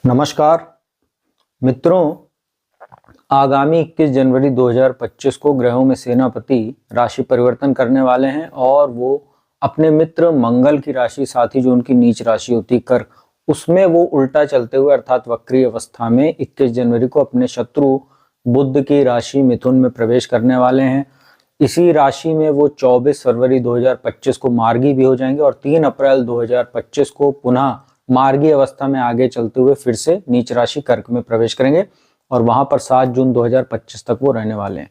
नमस्कार मित्रों, आगामी 21 जनवरी 2025 को ग्रहों में सेनापति राशि परिवर्तन करने वाले हैं और वो अपने मित्र मंगल की राशि, साथ ही जो उनकी नीच राशि होती कर्क, उसमें वो उल्टा चलते हुए अर्थात वक्री अवस्था में 21 जनवरी को अपने शत्रु बुध की राशि मिथुन में प्रवेश करने वाले हैं। इसी राशि में वो 24 फरवरी 2025 को मार्गी भी हो जाएंगे और 3 अप्रैल 2025 को पुनः मार्गी अवस्था में आगे चलते हुए फिर से नीच राशि कर्क में प्रवेश करेंगे और वहां पर 7 जून 2025 तक वो रहने वाले हैं।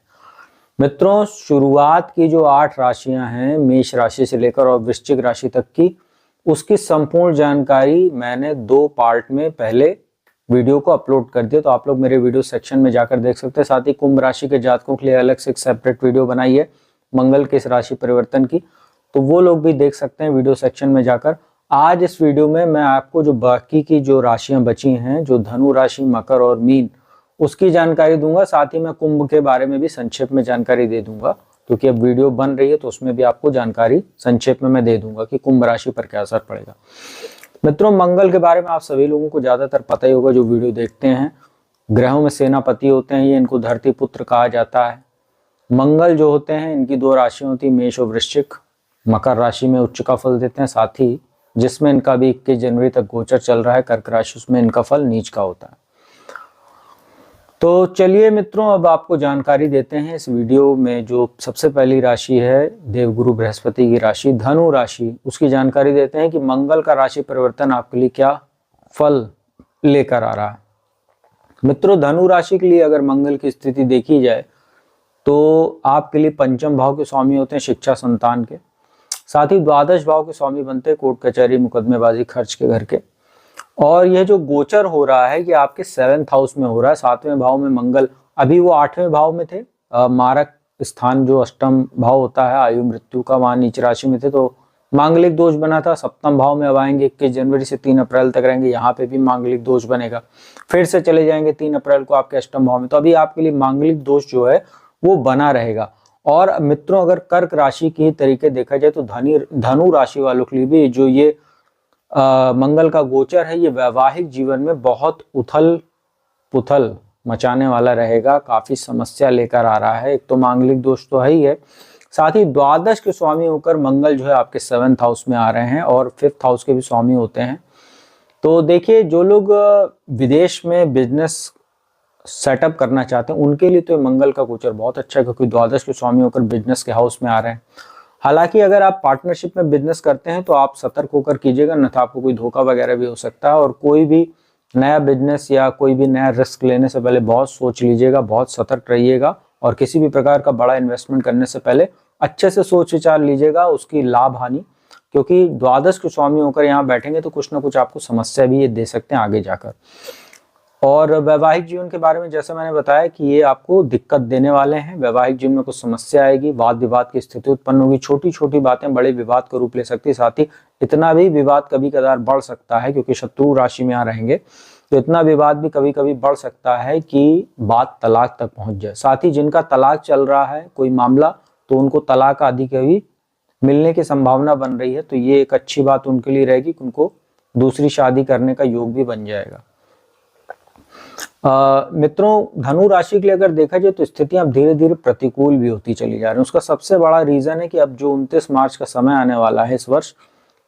मित्रों, शुरुआत की जो 8 राशियां हैं मेष राशि से लेकर और वृश्चिक राशि तक की, उसकी संपूर्ण जानकारी मैंने 2 पार्ट में पहले वीडियो को अपलोड कर दिया, तो आप लोग मेरे वीडियो सेक्शन में जाकर देख सकते हैं। साथ ही कुंभ राशि के जातकों के लिए अलग से एक सेपरेट वीडियो बनाई है मंगल के इस राशि परिवर्तन की, तो वो लोग भी देख सकते हैं वीडियो सेक्शन में जाकर। आज इस वीडियो में मैं आपको जो बाकी की जो राशियां बची हैं, जो धनु राशि, मकर और मीन, उसकी जानकारी दूंगा। साथ ही मैं कुंभ के बारे में भी संक्षेप में जानकारी दे दूंगा, क्योंकि अब वीडियो बन रही है तो उसमें भी आपको जानकारी संक्षेप में मैं दे दूंगा कि कुंभ राशि पर क्या असर पड़ेगा। मित्रों, मंगल के बारे में आप सभी लोगों को ज्यादातर पता ही होगा जो वीडियो देखते हैं। ग्रहों में सेनापति होते हैं, ये इनको धरती पुत्र कहा जाता है। मंगल जो होते हैं, इनकी 2 राशियां होती है, मेष और वृश्चिक। मकर राशि में उच्च का फल देते हैं, साथ ही जिसमें इनका भी 21 जनवरी तक गोचर चल रहा है कर्क राशि, उसमें इनका फल नीच का होता है। तो चलिए मित्रों, अब आपको जानकारी देते हैं इस वीडियो में। जो सबसे पहली राशि है देवगुरु बृहस्पति की राशि धनु राशि, उसकी जानकारी देते हैं कि मंगल का राशि परिवर्तन आपके लिए क्या फल लेकर आ रहा है। मित्रों, धनु राशि के लिए अगर मंगल की स्थिति देखी जाए तो आपके लिए पंचम भाव के स्वामी होते हैं शिक्षा संतान के, साथ ही द्वादश भाव के स्वामी बनते हैं कोर्ट कचहरी मुकदमेबाजी खर्च के घर के। और यह जो गोचर हो रहा है कि आपके 7th हाउस में हो रहा है, 7वें भाव में मंगल, अभी वो 8वें भाव में थे। मारक स्थान जो अष्टम भाव होता है आयु मृत्यु का, वहां नीच राशि में थे तो मांगलिक दोष बना था। 7वें भाव में अब आएंगे 21 जनवरी से 3 अप्रैल तक रहेंगे, यहाँ पे भी मांगलिक दोष बनेगा। फिर से चले जाएंगे 3 अप्रैल को आपके अष्टम भाव में, तो अभी आपके लिए मांगलिक दोष जो है वो बना रहेगा। और मित्रों, अगर कर्क राशि की तरीके देखा जाए तो धनु राशि वालों के लिए भी जो ये मंगल का गोचर है, ये वैवाहिक जीवन में बहुत उथल पुथल मचाने वाला रहेगा। काफी समस्या लेकर आ रहा है। एक तो मांगलिक दोष तो है ही है, साथ ही द्वादश के स्वामी होकर मंगल जो है आपके 7th हाउस में आ रहे हैं और 5th हाउस के भी स्वामी होते हैं। तो देखिए, जो लोग विदेश में बिजनेस सेटअप करना चाहते हैं उनके लिए तो मंगल का गोचर बहुत अच्छा है, क्योंकि द्वादश के स्वामी होकर बिजनेस के हाउस में आ रहे हैं। हालांकि अगर आप पार्टनरशिप में बिजनेस करते हैं तो आप सतर्क होकर कीजिएगा, अन्यथा आपको कोई धोखा वगैरह भी हो सकता है। और कोई भी नया बिजनेस या कोई भी नया रिस्क लेने से पहले बहुत सोच लीजिएगा, बहुत सतर्क रहिएगा और किसी भी प्रकार का बड़ा इन्वेस्टमेंट करने से पहले अच्छे से सोच विचार लीजिएगा उसकी लाभ हानि, क्योंकि द्वादश के स्वामी होकर यहाँ बैठेंगे तो कुछ ना कुछ आपको समस्या भी ये दे सकते हैं आगे जाकर। और वैवाहिक जीवन के बारे में जैसा मैंने बताया कि ये आपको दिक्कत देने वाले हैं। वैवाहिक जीवन में कुछ समस्या आएगी, वाद विवाद की स्थिति उत्पन्न होगी, छोटी छोटी बातें बड़े विवाद का रूप ले सकती है। साथ ही इतना भी विवाद कभी कभार बढ़ सकता है, क्योंकि शत्रु राशि में यहाँ रहेंगे तो इतना विवाद भी कभी कभी बढ़ सकता है कि बात तलाक तक पहुंच जाए। साथ ही जिनका तलाक चल रहा है कोई मामला, तो उनको तलाक आदि के भी मिलने की संभावना बन रही है, तो ये एक अच्छी बात उनके लिए रहेगी कि उनको दूसरी शादी करने का योग भी बन जाएगा। मित्रों, धनु राशि के लिए अगर देखा जाए तो स्थितियां अब धीरे धीरे प्रतिकूल भी होती चली जा रही हैं। उसका सबसे बड़ा रीजन है कि अब जो 29 मार्च का समय आने वाला है इस वर्ष,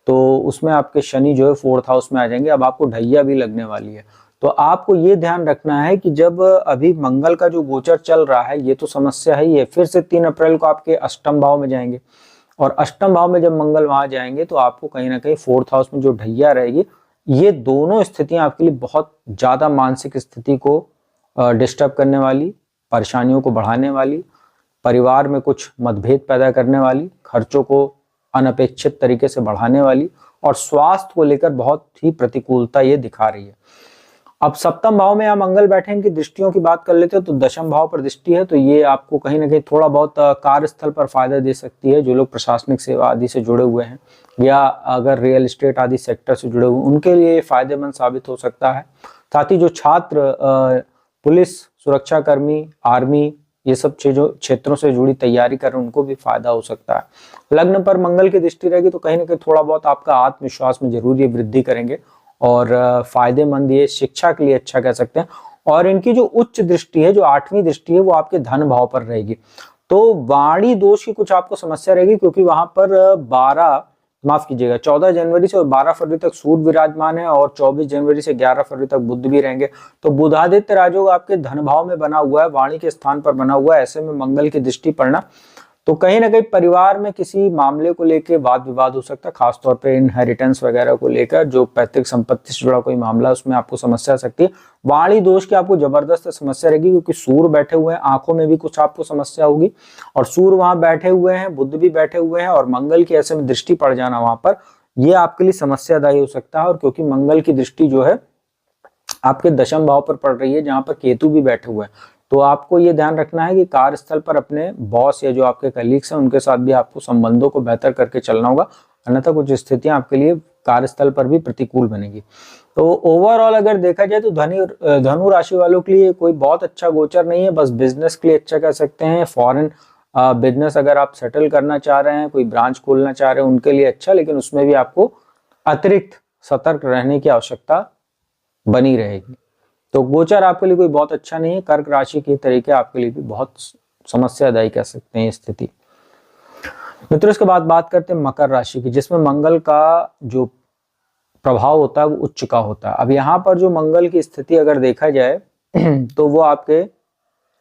तो उसमें आपके शनि जो है 4th हाउस में आ जाएंगे। अब आपको ढैया भी लगने वाली है, तो आपको ये ध्यान रखना है कि जब अभी मंगल का जो गोचर चल रहा है ये तो समस्या है ही है, फिर से 3 अप्रैल को आपके अष्टम भाव में जाएंगे और अष्टम भाव में जब मंगल वहां जाएंगे तो आपको कहीं ना कहीं 4th हाउस में जो ढैया रहेगी, ये दोनों स्थितियां आपके लिए बहुत ज्यादा मानसिक स्थिति को डिस्टर्ब करने वाली, परेशानियों को बढ़ाने वाली, परिवार में कुछ मतभेद पैदा करने वाली, खर्चों को अनपेक्षित तरीके से बढ़ाने वाली और स्वास्थ्य को लेकर बहुत ही प्रतिकूलता ये दिखा रही है। अब 7वें भाव में यहाँ मंगल बैठे, इनकी दृष्टियों की बात कर लेते हैं तो 10वें भाव पर दृष्टि है, तो ये आपको कहीं ना कहीं थोड़ा बहुत कार्यस्थल पर फायदा दे सकती है। जो लोग प्रशासनिक सेवा आदि से जुड़े हुए हैं या अगर रियल एस्टेट आदि सेक्टर से जुड़े हुए, उनके लिए फायदेमंद साबित हो सकता है। साथ ही जो छात्र पुलिस, सुरक्षाकर्मी, आर्मी, ये सब क्षेत्रों से जुड़ी तैयारी कर रहे हैं उनको भी फायदा हो सकता है। लग्न पर मंगल की दृष्टि रहेगी तो कहीं ना कहीं थोड़ा बहुत आपका आत्मविश्वास में जरूर ये वृद्धि करेंगे और फायदेमंद, ये शिक्षा के लिए अच्छा कह सकते हैं। और इनकी जो उच्च दृष्टि है, जो 8वीं दृष्टि है, वो आपके धन भाव पर रहेगी। तो वाणी दोष की कुछ आपको समस्या रहेगी, क्योंकि वहां पर 14 जनवरी से और 12 फरवरी तक सूर्य विराजमान है, और 24 जनवरी से 11 फरवरी तक बुध भी रहेंगे। तो बुधादित्य राजयोग आपके धन भाव में बना हुआ है, वाणी के स्थान पर बना हुआ है, ऐसे में मंगल की दृष्टि पड़ना, तो कहीं ना कहीं परिवार में किसी मामले को लेकर वाद विवाद हो सकता है, खासतौर पे इनहेरिटेंस वगैरह को लेकर, जो पैतृक संपत्ति से जुड़ा कोई मामला, उसमें आपको समस्या आ सकती है। वाणी दोष की आपको जबरदस्त समस्या रहेगी, क्योंकि सूर्य बैठे हुए हैं, आंखों में भी कुछ आपको समस्या होगी, और सूर्य वहां बैठे हुए हैं, बुध भी बैठे हुए हैं, और मंगल की ऐसे में दृष्टि पड़ जाना वहां पर, ये आपके लिए समस्यादायी हो सकता है। और क्योंकि मंगल की दृष्टि जो है आपके दशम भाव पर पड़ रही है, जहां पर केतु भी बैठे हुए हैं, तो आपको ये ध्यान रखना है कि कार्यस्थल पर अपने बॉस या जो आपके कलीग्स हैं उनके साथ भी आपको संबंधों को बेहतर करके चलना होगा, अन्यथा कुछ स्थितियां आपके लिए कार्यस्थल पर भी प्रतिकूल बनेगी। तो ओवरऑल अगर देखा जाए तो धनु राशि वालों के लिए कोई बहुत अच्छा गोचर नहीं है, बस बिजनेस के लिए अच्छा कह सकते हैं। फॉरेन बिजनेस अगर आप सेटल करना चाह रहे हैं, कोई ब्रांच खोलना चाह रहे हैं, उनके लिए अच्छा, लेकिन उसमें भी आपको अतिरिक्त सतर्क रहने की आवश्यकता बनी रहेगी। तो गोचर आपके लिए कोई बहुत अच्छा नहीं है। कर्क राशि के तरीके आपके लिए भी बहुत समस्यादायी कह सकते हैं स्थिति। मित्रों, इसके बाद बात करते हैं मकर राशि की, जिसमें मंगल का जो प्रभाव होता है वो उच्च का होता है। अब यहाँ पर जो मंगल की स्थिति अगर देखा जाए तो वो आपके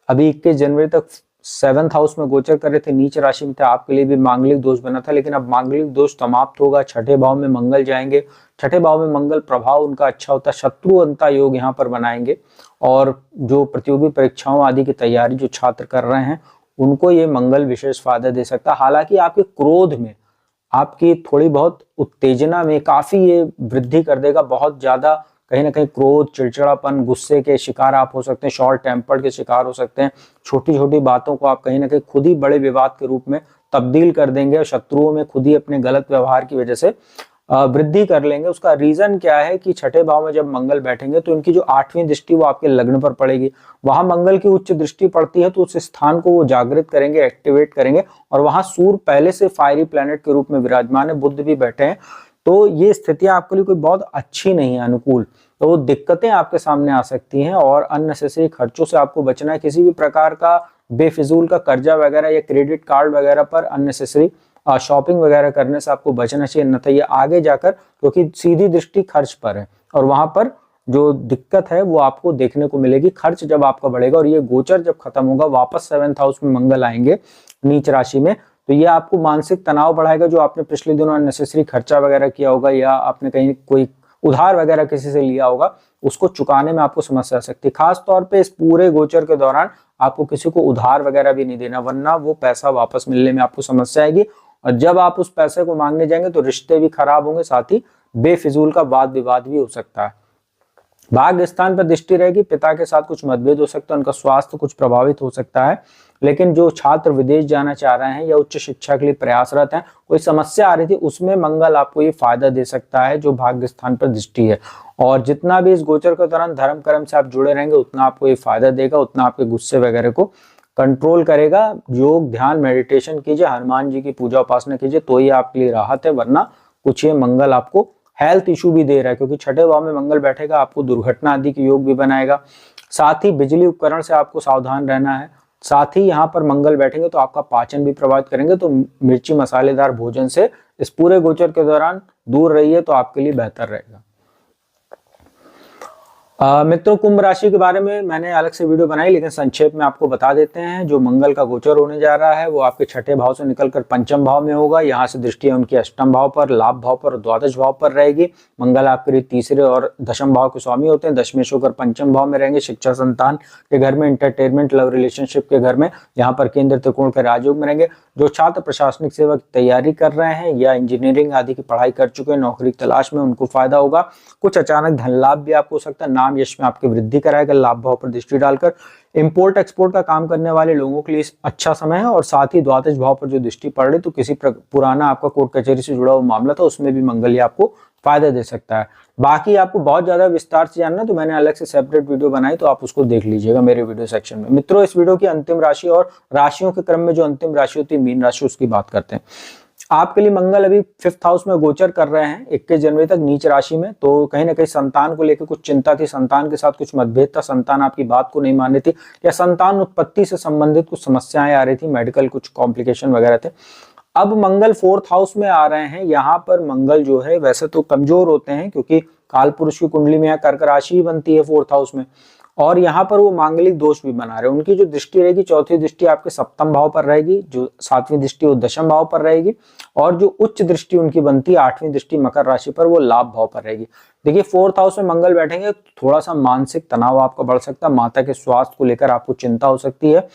अभी 21 जनवरी तक 7th हाउस में गोचर कर रहे थे, नीच राशि में थे, आपके लिए भी मांगलिक दोष बना था, लेकिन अब मांगलिक दोष समाप्त होगा, छठे भाव में मंगल जाएंगे। छठे भाव में मंगल प्रभाव उनका अच्छा होता है, शत्रुअंता योग यहाँ पर बनाएंगे, और जो प्रतियोगी परीक्षाओं आदि की तैयारी जो छात्र कर रहे हैं उनको ये मंगल विशेष फायदा दे सकता है। हालांकि आपके क्रोध में, आपकी थोड़ी बहुत उत्तेजना में काफी ये वृद्धि कर देगा, बहुत ज्यादा कहीं ना कहीं क्रोध, चिड़चिड़ापन, गुस्से के शिकार आप हो सकते हैं, शॉर्ट टेम्पर्ड के शिकार हो सकते हैं। छोटी छोटी बातों को आप कहीं ना कहीं खुद ही बड़े विवाद के रूप में तब्दील कर देंगे, और शत्रुओं में खुद ही अपने गलत व्यवहार की वजह से वृद्धि कर लेंगे। उसका रीजन क्या है कि छठे भाव में जब मंगल बैठेंगे तो इनकी जो 8वीं दृष्टि वो आपके लग्न पर पड़ेगी, वहां मंगल की उच्च दृष्टि पड़ती है, तो उस स्थान को वो जागृत करेंगे, एक्टिवेट करेंगे, और वहां सूर्य पहले से फायरी प्लैनेट के रूप में विराजमान है, बुध भी बैठे हैं। तो ये स्थितियां आपके लिए कोई बहुत अच्छी नहीं है, अनुकूल। तो वो दिक्कतें आपके सामने आ सकती हैं, और अननेसेसरी खर्चों से आपको बचना है। किसी भी प्रकार का बेफिजूल का कर्जा वगैरह या क्रेडिट कार्ड वगैरह पर अननेसेसरी शॉपिंग वगैरह करने से आपको बचना चाहिए, अन्यथा ये आगे जाकर, क्योंकि सीधी दृष्टि खर्च पर है, और वहां पर जो दिक्कत है वो आपको देखने को मिलेगी। खर्च जब आपका बढ़ेगा और ये गोचर जब खत्म होगा, वापस 7th हाउस में मंगल आएंगे नीच राशि में, तो ये आपको मानसिक तनाव बढ़ाएगा। जो आपने पिछले दिनों अननेसेसरी खर्चा वगैरह किया होगा, या आपने कहीं कोई उधार वगैरह किसी से लिया होगा, उसको चुकाने में आपको समस्या आ सकती है। खास तौर पे इस पूरे गोचर के दौरान आपको किसी को उधार वगैरह भी नहीं देना, वरना वो पैसा वापस मिलने में आपको समस्या आएगी, और जब आप उस पैसे को मांगने जाएंगे तो रिश्ते भी खराब होंगे, साथ ही बेफिजूल का वाद विवाद भी हो सकता है। भाग्य स्थान पर दृष्टि रहेगी, पिता के साथ कुछ मतभेद हो सकता है, उनका स्वास्थ्य कुछ प्रभावित हो सकता है। लेकिन जो छात्र विदेश जाना चाह रहे हैं या उच्च शिक्षा के लिए प्रयासरत हैं, कोई समस्या आ रही थी, उसमें मंगल आपको ये फायदा दे सकता है जो भाग्य स्थान पर दृष्टि है। और जितना भी इस गोचर के दौरान धर्म कर्म से आप जुड़े रहेंगे, उतना आपको ये फायदा देगा, उतना आपके गुस्से वगैरह को कंट्रोल करेगा। योग, ध्यान, मेडिटेशन कीजिए, हनुमान जी की पूजा उपासना कीजिए, तो ही आपके लिए राहत है, वरना कुछ ये मंगल आपको हेल्थ इशू भी दे रहा है, क्योंकि छठे भाव में मंगल बैठेगा, आपको दुर्घटना आदि के योग भी बनाएगा। साथ ही बिजली उपकरण से आपको सावधान रहना है। साथ ही यहाँ पर मंगल बैठेंगे तो आपका पाचन भी प्रभावित करेंगे, तो मिर्ची मसालेदार भोजन से इस पूरे गोचर के दौरान दूर रहिए, तो आपके लिए बेहतर रहेगा। मित्रों, कुंभ राशि के बारे में मैंने अलग से वीडियो बनाई, लेकिन संक्षेप में आपको बता देते हैं। जो मंगल का गोचर होने जा रहा है वो आपके छठे भाव से निकलकर पंचम भाव में होगा। यहाँ से दृष्टि उनकी अष्टम भाव पर, लाभ भाव पर, द्वादश भाव पर रहेगी। मंगल आपके लिए तीसरे और दशम भाव के स्वामी होते हैं, दशमेश होकर पंचम भाव में रहेंगे। शिक्षा, संतान के घर में, एंटरटेनमेंट, लव रिलेशनशिप के घर में, यहाँ पर केंद्र त्रिकोण के राजयोग में रहेंगे। जो छात्र प्रशासनिक सेवा की तैयारी कर रहे हैं या इंजीनियरिंग आदि की पढ़ाई कर चुके हैं, नौकरी की तलाश में, उनको फायदा होगा। कुछ अचानक धन लाभ भी आपको हो सकता है। नाम यश में आपकी वृद्धि कराएगा लाभ भाव पर दृष्टि डालकर। इंपोर्ट एक्सपोर्ट का काम करने वाले लोगों के लिए अच्छा समय है। और साथ ही द्वादश भाव पर जो दृष्टि पड़ रही, तो किसी पुराना आपका कोर्ट कचहरी से जुड़ा हुआ मामला था, उसमें भी मंगल आपको फायदा दे सकता है। बाकी आपको बहुत ज्यादा विस्तार से जानना, तो मैंने अलग से सेपरेट वीडियो बनाई, तो आप उसको देख लीजिएगा मेरे वीडियो सेक्शन में। मित्रों, इस वीडियो की अंतिम राशि और राशियों के क्रम में जो अंतिम राशि होती है मीन राशि, उसकी बात करते हैं। आपके लिए मंगल अभी 5th हाउस में गोचर कर रहे हैं 21 जनवरी तक नीच राशि में। तो कहीं ना कहीं संतान को लेकर कुछ चिंता थी, संतान के साथ कुछ मतभेद था, संतान आपकी बात को नहीं मान रही थी, या संतान उत्पत्ति से संबंधित कुछ समस्याएं आ रही थी, मेडिकल कुछ कॉम्प्लिकेशन वगैरह थे। अब मंगल 4th हाउस में आ रहे हैं। यहाँ पर मंगल जो है वैसे तो कमजोर होते हैं, क्योंकि काल पुरुष की कुंडली में यहाँ कर्क राशि ही बनती है 4th हाउस में, और यहाँ पर वो मांगलिक दोष भी बना रहे हैं। उनकी जो दृष्टि रहेगी, चौथी दृष्टि आपके सप्तम भाव पर रहेगी, जो 7वीं दृष्टि वो दशम भाव पर रहेगी, और जो उच्च दृष्टि उनकी बनती है 8वीं दृष्टि मकर राशि पर, वो लाभ भाव पर रहेगी। देखिए 4th हाउस में मंगल बैठेंगे तो थोड़ा सा मानसिक तनाव आपका बढ़ सकता है, माता के स्वास्थ्य को लेकर आपको चिंता हो सकती है।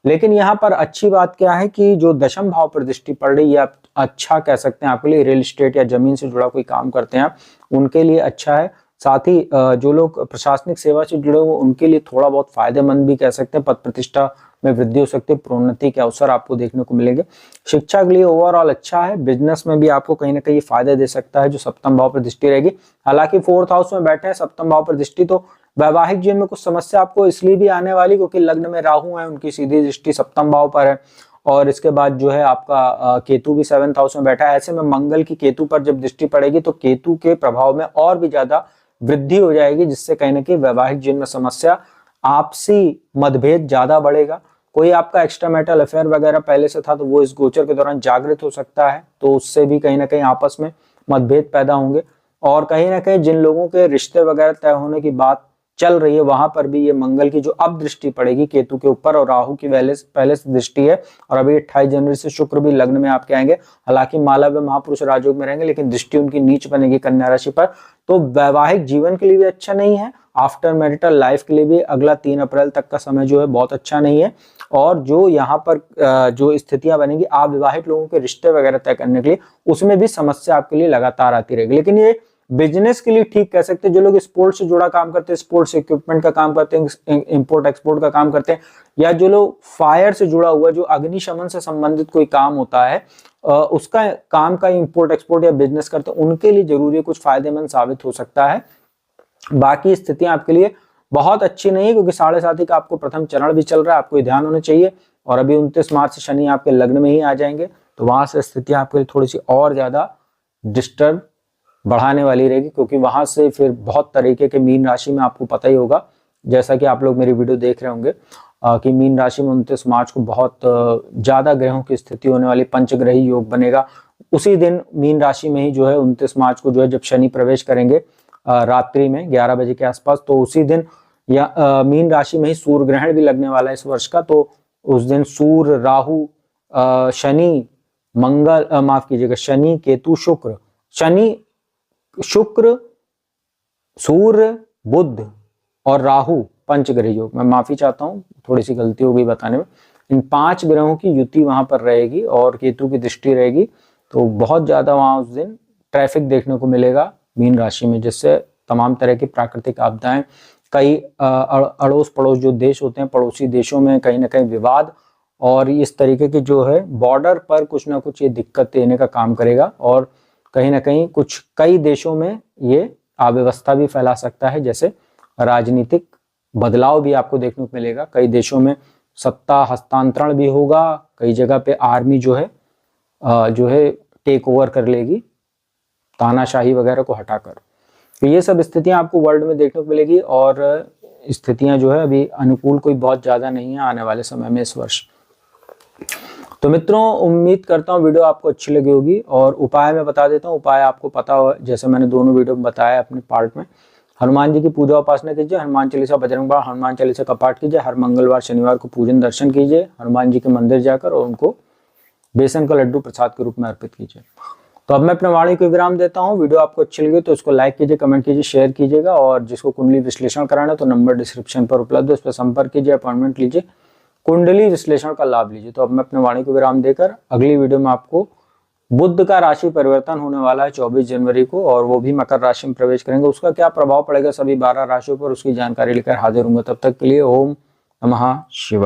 लेकिन यहाँ पर अच्छी बात क्या है कि जो दशम भाव पर दृष्टि पड़ रही है, आप अच्छा कह सकते हैं, आपके लिए रियल एस्टेट या जमीन से जुड़ा कोई काम करते हैं उनके लिए अच्छा है। साथ ही जो लोग प्रशासनिक सेवा से जुड़े हुए उनके लिए थोड़ा बहुत फायदेमंद भी कह सकते हैं, पद प्रतिष्ठा में वृद्धि हो सकती है, प्रोन्नति के अवसर आपको देखने को मिलेंगे। शिक्षा के लिए ओवरऑल अच्छा है, बिजनेस में भी आपको कहीं ना कहीं फायदे दे सकता है जो सप्तम भाव पर दृष्टि रहेगी। हालांकि 4th हाउस में बैठे हैं सप्तम भाव पर दृष्टि, तो वैवाहिक जीवन में कुछ समस्या आपको इसलिए भी आने वाली क्योंकि लग्न में राहु है, उनकी सीधी दृष्टि सप्तम भाव पर है, और इसके बाद जो है आपका केतु भी 7th हाउस में बैठा है। ऐसे में मंगल की केतु पर जब दृष्टि पड़ेगी तो केतु के प्रभाव में और भी ज्यादा वृद्धि हो जाएगी, जिससे कहीं ना कहीं वैवाहिक जीवन में समस्या, आपसी मतभेद ज्यादा बढ़ेगा। कोई आपका एक्स्ट्रा मैरिटल अफेयर वगैरह पहले से था तो वो इस गोचर के दौरान जागृत हो सकता है, तो उससे भी कहीं ना कहीं आपस में मतभेद पैदा होंगे। और कहीं ना कहीं जिन लोगों के रिश्ते वगैरह तय होने की बात चल रही है वहां पर भी ये मंगल की जो अब दृष्टि पड़ेगी केतु के ऊपर, और राहु की पहले से दृष्टि है, और अभी 28 जनवरी से शुक्र भी लग्न में आपके आएंगे। हालांकि मालव्य महापुरुष राजयोग में रहेंगे, लेकिन दृष्टि उनकी नीच बनेगी कन्या राशि पर, तो वैवाहिक जीवन के लिए भी अच्छा नहीं है, आफ्टर मैरिटल लाइफ के लिए भी अगला 3 अप्रैल तक का समय जो है बहुत अच्छा नहीं है। और जो यहाँ पर जो स्थितियां बनेगी अविवाहित लोगों के रिश्ते वगैरह तय करने के लिए, उसमें भी समस्या आपके लिए लगातार आती रहेगी। लेकिन ये बिजनेस के लिए ठीक कह सकते हैं, जो लोग स्पोर्ट्स से जुड़ा काम करते हैं, स्पोर्ट्स इक्विपमेंट का काम करते हैं, इंपोर्ट एक्सपोर्ट का काम करते हैं, या जो लोग फायर से जुड़ा हुआ, जो अग्निशमन से संबंधित कोई काम होता है उसका काम का इंपोर्ट एक्सपोर्ट या बिजनेस करते हैं, उनके लिए जरूरी कुछ फायदेमंद साबित हो सकता है। बाकी स्थितियां आपके लिए बहुत अच्छी नहीं है, क्योंकि 7.5 का आपको प्रथम चरण भी चल रहा है, आपको ध्यान होना चाहिए। और अभी 29 मार्च से शनि आपके लग्न में ही आ जाएंगे, तो वहां से स्थितियां आपके लिए थोड़ी सी और ज्यादा डिस्टर्ब बढ़ाने वाली रहेगी, क्योंकि वहां से फिर बहुत तरीके के मीन राशि में आपको पता ही होगा, जैसा कि आप लोग मेरी वीडियो देख रहे होंगे कि मीन राशि में 29 मार्च को बहुत ज्यादा ग्रहों की स्थिति होने वाली, पंचग्रही योग बनेगा। उसी दिन मीन राशि में ही जो है 29 मार्च को जो है जब शनि प्रवेश करेंगे रात्रि में 11 बजे के आसपास, तो उसी दिन या मीन राशि में ही सूर्य ग्रहण भी लगने वाला है इस वर्ष का। तो उस दिन सूर्य, राहु, शनि, मंगल, माफ कीजिएगा, शनि, केतु, शुक्र, शनि, शुक्र, सूर्य, बुध और राहु पंचग्रह योग, मैं माफी चाहता हूँ थोड़ी सी गलती हो गई बताने में, इन 5 ग्रहों की युति वहां पर रहेगी और केतु की दृष्टि रहेगी, तो बहुत ज्यादा वहां उस दिन ट्रैफिक देखने को मिलेगा मीन राशि में, जिससे तमाम तरह की प्राकृतिक आपदाएं, कई अड़ोस पड़ोस जो देश होते हैं, पड़ोसी देशों में कहीं ना कहीं विवाद और इस तरीके के जो है बॉर्डर पर कुछ ना कुछ ये दिक्कत देने का काम करेगा, और कहीं ना कहीं कई देशों में ये अव्यवस्था भी फैला सकता है, जैसे राजनीतिक बदलाव भी आपको देखने को मिलेगा। कई देशों में सत्ता हस्तांतरण भी होगा, कई जगह पे आर्मी जो है टेक ओवर कर लेगी तानाशाही वगैरह को हटाकर। तो ये सब स्थितियां आपको वर्ल्ड में देखने को मिलेगी, और स्थितियां जो है अभी अनुकूल कोई बहुत ज्यादा नहीं है आने वाले समय में इस वर्ष। तो मित्रों, उम्मीद करता हूँ वीडियो आपको अच्छी लगी होगी, और उपाय मैं बता देता हूँ। उपाय आपको पता हो, जैसे मैंने दोनों वीडियो में बताया अपने पार्ट में, हनुमान जी की पूजा उपासना कीजिए, हनुमान चालीसा, बजरंग बाण, हनुमान चालीसा का पाठ कीजिए, हर मंगलवार शनिवार को पूजन दर्शन कीजिए हनुमान जी के मंदिर जाकर, और उनको बेसन का लड्डू प्रसाद के रूप में अर्पित कीजिए। तो अब मैं अपने वाणी को विराम देता हूँ। वीडियो आपको अच्छी लगी तो इसको लाइक कीजिए, कमेंट कीजिए, शेयर कीजिएगा, और जिसको कुंडली विश्लेषण कराना है तो नंबर डिस्क्रिप्शन पर उपलब्ध है, उस पर संपर्क कीजिए, अपॉइंटमेंट लीजिए, कुंडली विश्लेषण का लाभ लीजिए। तो अब मैं अपने वाणी को विराम देकर अगली वीडियो में आपको बुध का राशि परिवर्तन होने वाला है 24 जनवरी को, और वो भी मकर राशि में प्रवेश करेंगे, उसका क्या प्रभाव पड़ेगा सभी 12 राशियों पर, उसकी जानकारी लेकर हाजिर होंगे। तब तक के लिए ओम नमः शिवाय।